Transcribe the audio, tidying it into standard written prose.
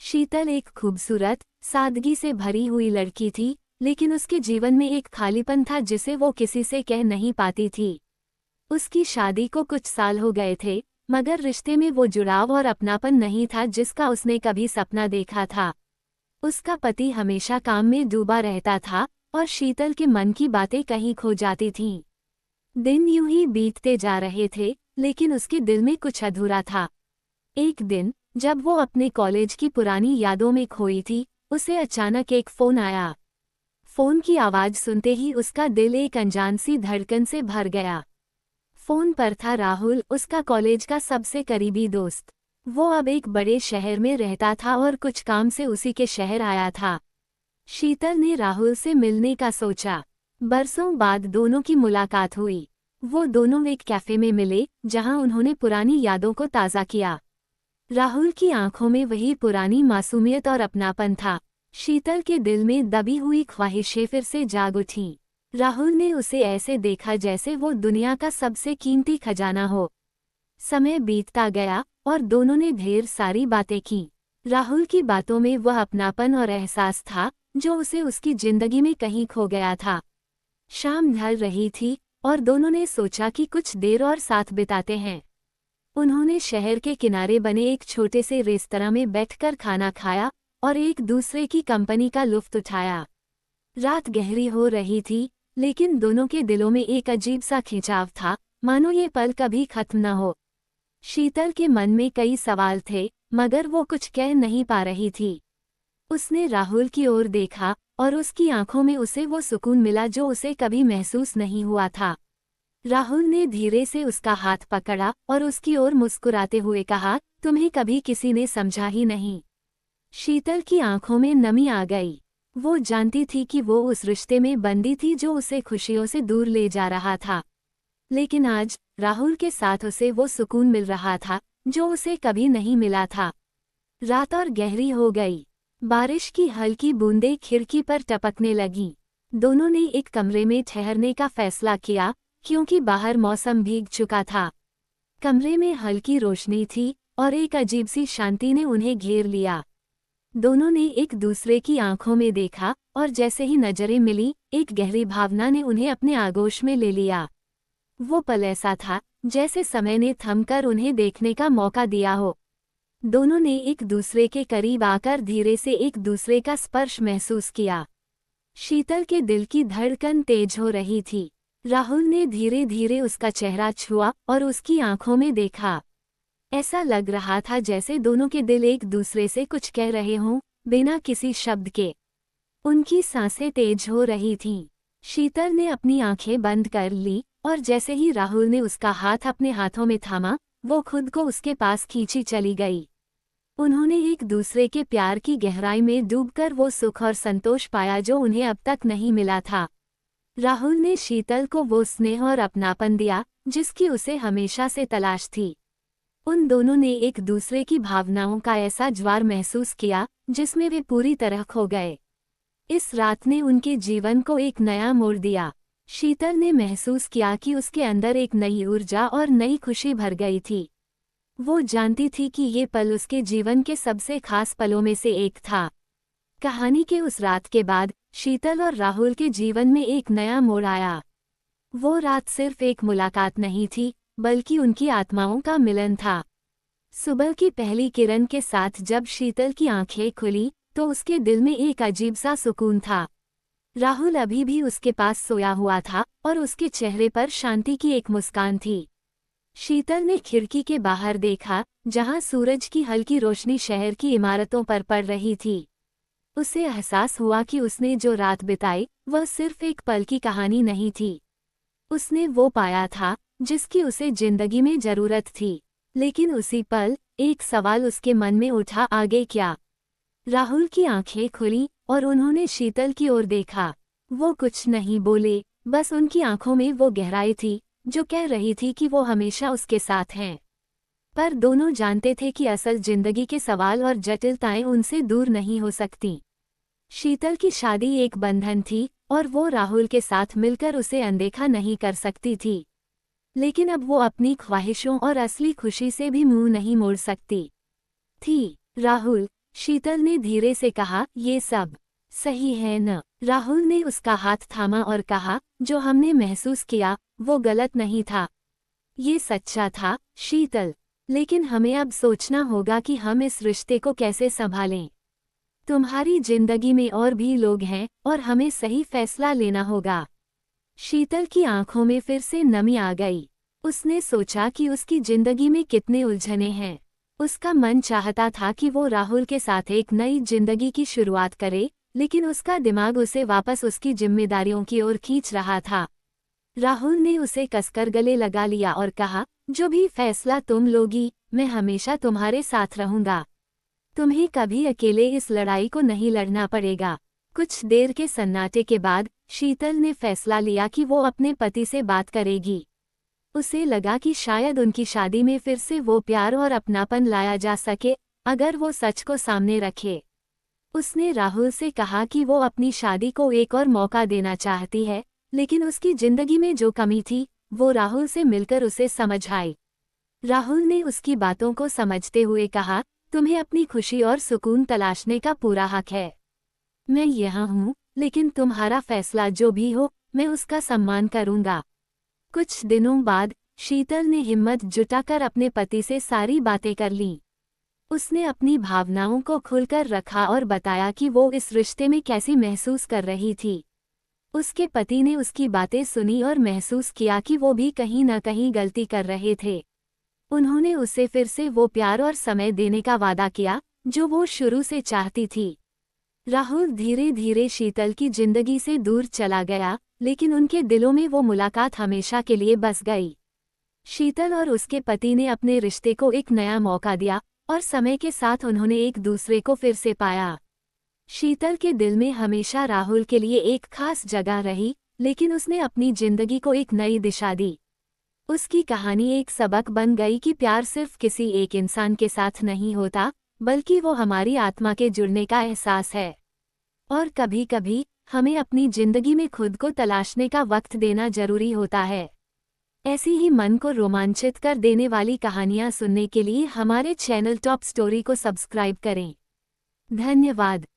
शीतल एक खूबसूरत, सादगी से भरी हुई लड़की थी, लेकिन उसके जीवन में एक खालीपन था जिसे वो किसी से कह नहीं पाती थी। उसकी शादी को कुछ साल हो गए थे, मगर रिश्ते में वो जुड़ाव और अपनापन नहीं था जिसका उसने कभी सपना देखा था। उसका पति हमेशा काम में डूबा रहता था और शीतल के मन की बातें कहीं खो जाती थीं। दिन यूं ही बीतते जा रहे थे, लेकिन उसके दिल में कुछ अधूरा था। एक दिन, जब वो अपने कॉलेज की पुरानी यादों में खोई थी, उसे अचानक एक फोन आया। फोन की आवाज सुनते ही उसका दिल एक अनजान सी धड़कन से भर गया। फोन पर था राहुल, उसका कॉलेज का सबसे करीबी दोस्त। वो अब एक बड़े शहर में रहता था और कुछ काम से उसी के शहर आया था। शीतल ने राहुल से मिलने का सोचा। बरसों बाद दोनों की मुलाकात हुई। वो दोनों एक कैफे में मिले, जहां उन्होंने पुरानी यादों को ताज़ा किया। राहुल की आंखों में वही पुरानी मासूमियत और अपनापन था। शीतल के दिल में दबी हुई ख्वाहिशें फिर से जाग उठीं। राहुल ने उसे ऐसे देखा जैसे वो दुनिया का सबसे कीमती खजाना हो। समय बीतता गया और दोनों ने ढेर सारी बातें की। राहुल की बातों में वह अपनापन और एहसास था जो उसे उसकी जिंदगी में कहीं खो गया था। शाम ढल रही थी और दोनों ने सोचा कि कुछ देर और साथ बिताते हैं। उन्होंने शहर के किनारे बने एक छोटे से रेस्तरां में बैठकर खाना खाया और एक दूसरे की कंपनी का लुत्फ उठाया। रात गहरी हो रही थी, लेकिन दोनों के दिलों में एक अजीब सा खिंचाव था, मानो ये पल कभी खत्म न हो। शीतल के मन में कई सवाल थे, मगर वो कुछ कह नहीं पा रही थी। उसने राहुल की ओर देखा और उसकी आंखों में उसे वो सुकून मिला जो उसे कभी महसूस नहीं हुआ था। राहुल ने धीरे से उसका हाथ पकड़ा और उसकी ओर मुस्कुराते हुए कहा, तुम्हें कभी किसी ने समझा ही नहीं। शीतल की आंखों में नमी आ गई। वो जानती थी कि वो उस रिश्ते में बंदी थी जो उसे खुशियों से दूर ले जा रहा था। लेकिन आज, राहुल के साथ उसे वो सुकून मिल रहा था, जो उसे कभी नहीं मिला था। रात और गहरी हो गई। बारिश की हल्की बूंदें खिड़की पर टपकने लगीं। दोनों ने एक कमरे में ठहरने का फैसला किया, क्योंकि बाहर मौसम भीग चुका था। कमरे में हल्की रोशनी थी और एक अजीब सी शांति ने उन्हें घेर लिया। दोनों ने एक दूसरे की आंखों में देखा और जैसे ही नजरें मिली, एक गहरी भावना ने उन्हें अपने आगोश में ले लिया। वो पल ऐसा था जैसे समय ने थमकर उन्हें देखने का मौका दिया हो। दोनों ने एक दूसरे के करीब आकर धीरे से एक दूसरे का स्पर्श महसूस किया। शीतल के दिल की धड़कन तेज हो रही थी। राहुल ने धीरे धीरे उसका चेहरा छुआ और उसकी आंखों में देखा। ऐसा लग रहा था जैसे दोनों के दिल एक दूसरे से कुछ कह रहे हों, बिना किसी शब्द के। उनकी सांसें तेज हो रही थीं। शीतल ने अपनी आंखें बंद कर ली और जैसे ही राहुल ने उसका हाथ अपने हाथों में थामा, वो खुद को उसके पास खींची चली गई। उन्होंने एक दूसरे के प्यार की गहराई में डूबकर वो सुख और संतोष पाया जो उन्हें अब तक नहीं मिला था। राहुल ने शीतल को वो स्नेह और अपनापन दिया जिसकी उसे हमेशा से तलाश थी। उन दोनों ने एक दूसरे की भावनाओं का ऐसा ज्वार महसूस किया जिसमें वे पूरी तरह खो गए। इस रात ने उनके जीवन को एक नया मोड़ दिया। शीतल ने महसूस किया कि उसके अंदर एक नई ऊर्जा और नई खुशी भर गई थी। वो जानती थी कि ये पल उसके जीवन के सबसे खास पलों में से एक था। कहानी के उस रात के बाद शीतल और राहुल के जीवन में एक नया मोड़ आया। वो रात सिर्फ एक मुलाकात नहीं थी, बल्कि उनकी आत्माओं का मिलन था। सुबह की पहली किरण के साथ जब शीतल की आंखें खुली, तो उसके दिल में एक अजीब सा सुकून था। राहुल अभी भी उसके पास सोया हुआ था और उसके चेहरे पर शांति की एक मुस्कान थी। शीतल ने खिड़की के बाहर देखा, जहां सूरज की हल्की रोशनी शहर की इमारतों पर पड़ रही थी। उसे एहसास हुआ कि उसने जो रात बिताई, वह सिर्फ एक पल की कहानी नहीं थी। उसने वो पाया था जिसकी उसे जिंदगी में जरूरत थी। लेकिन उसी पल, एक सवाल उसके मन में उठा, आगे क्या? राहुल की आंखें खुली और उन्होंने शीतल की ओर देखा। वो कुछ नहीं बोले, बस उनकी आंखों में वो गहराई थी जो कह रही थी कि वो हमेशा उसके साथ हैं। पर दोनों जानते थे कि असल जिंदगी के सवाल और जटिलताएं उनसे दूर नहीं हो सकती। शीतल की शादी एक बंधन थी और वो राहुल के साथ मिलकर उसे अनदेखा नहीं कर सकती थी। लेकिन अब वो अपनी ख्वाहिशों और असली खुशी से भी मुंह नहीं मोड़ सकती थी। राहुल, शीतल ने धीरे से कहा, ये सब सही है न? राहुल ने उसका हाथ थामा और कहा, जो हमने महसूस किया वो गलत नहीं था, ये सच्चा था शीतल। लेकिन हमें अब सोचना होगा कि हम इस रिश्ते को कैसे संभालें। तुम्हारी जिंदगी में और भी लोग हैं और हमें सही फैसला लेना होगा। शीतल की आंखों में फिर से नमी आ गई। उसने सोचा कि उसकी जिंदगी में कितने उलझने हैं। उसका मन चाहता था कि वो राहुल के साथ एक नई जिंदगी की शुरुआत करे, लेकिन उसका दिमाग उसे वापस उसकी जिम्मेदारियों की ओर खींच रहा था। राहुल ने उसे कसकर गले लगा लिया और कहा, जो भी फैसला तुम लोगी, मैं हमेशा तुम्हारे साथ रहूंगा। तुम्हें कभी अकेले इस लड़ाई को नहीं लड़ना पड़ेगा। कुछ देर के सन्नाटे के बाद शीतल ने फैसला लिया कि वो अपने पति से बात करेगी। उसे लगा कि शायद उनकी शादी में फिर से वो प्यार और अपनापन लाया जा सके, अगर वो सच को सामने रखे। उसने राहुल से कहा कि वो अपनी शादी को एक और मौका देना चाहती है, लेकिन उसकी जिंदगी में जो कमी थी वो राहुल से मिलकर उसे समझ आई। राहुल ने उसकी बातों को समझते हुए कहा, तुम्हें अपनी खुशी और सुकून तलाशने का पूरा हक है। मैं यहाँ हूँ, लेकिन तुम्हारा फैसला जो भी हो, मैं उसका सम्मान करूँगा। कुछ दिनों बाद शीतल ने हिम्मत जुटाकर अपने पति से सारी बातें कर लीं। उसने अपनी भावनाओं को खुलकर रखा और बताया कि वो इस रिश्ते में कैसी महसूस कर रही थी। उसके पति ने उसकी बातें सुनी और महसूस किया कि वो भी कहीं न कहीं गलती कर रहे थे। उन्होंने उसे फिर से वो प्यार और समय देने का वादा किया जो वो शुरू से चाहती थी। राहुल धीरे धीरे शीतल की जिंदगी से दूर चला गया, लेकिन उनके दिलों में वो मुलाकात हमेशा के लिए बस गई। शीतल और उसके पति ने अपने रिश्ते को एक नया मौका दिया और समय के साथ उन्होंने एक दूसरे को फिर से पाया। शीतल के दिल में हमेशा राहुल के लिए एक खास जगह रही, लेकिन उसने अपनी जिंदगी को एक नई दिशा दी। उसकी कहानी एक सबक बन गई कि प्यार सिर्फ किसी एक इंसान के साथ नहीं होता, बल्कि वो हमारी आत्मा के जुड़ने का एहसास है। और कभी-कभी हमें अपनी जिंदगी में खुद को तलाशने का वक्त देना जरूरी होता है। ऐसी ही मन को रोमांचित कर देने वाली कहानियां सुनने के लिए हमारे चैनल टॉप स्टोरी को सब्सक्राइब करें। धन्यवाद।